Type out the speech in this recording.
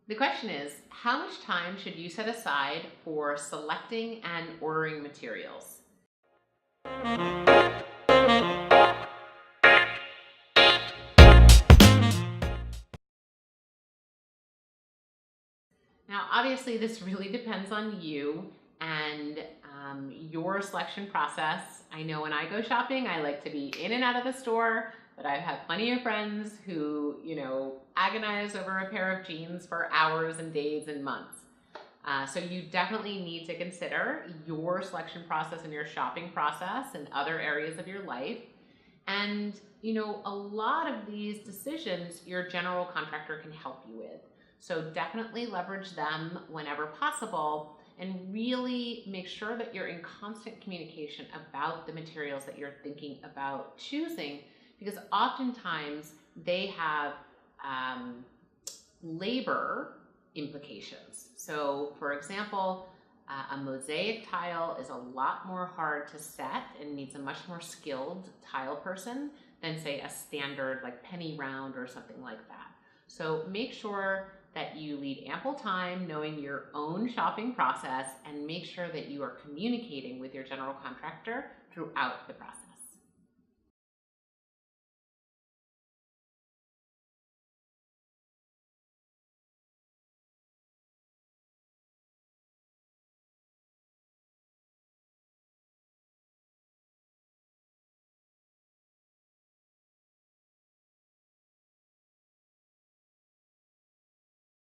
The question is, how much time should you set aside for selecting and ordering materials? Now, obviously, this really depends on you and your selection process. I know when I go shopping, I like to be in and out of the store, but I've had plenty of friends who, agonize over a pair of jeans for hours and days and months. So you definitely need to consider your selection process and your shopping process and other areas of your life. And, a lot of these decisions your general contractor can help you with. So definitely leverage them whenever possible and really make sure that you're in constant communication about the materials that you're thinking about choosing, because oftentimes they have labor implications. So for example, a mosaic tile is a lot more hard to set and needs a much more skilled tile person than say a standard like penny round or something like that. So make sure that you leave ample time knowing your own shopping process and make sure that you are communicating with your general contractor throughout the process.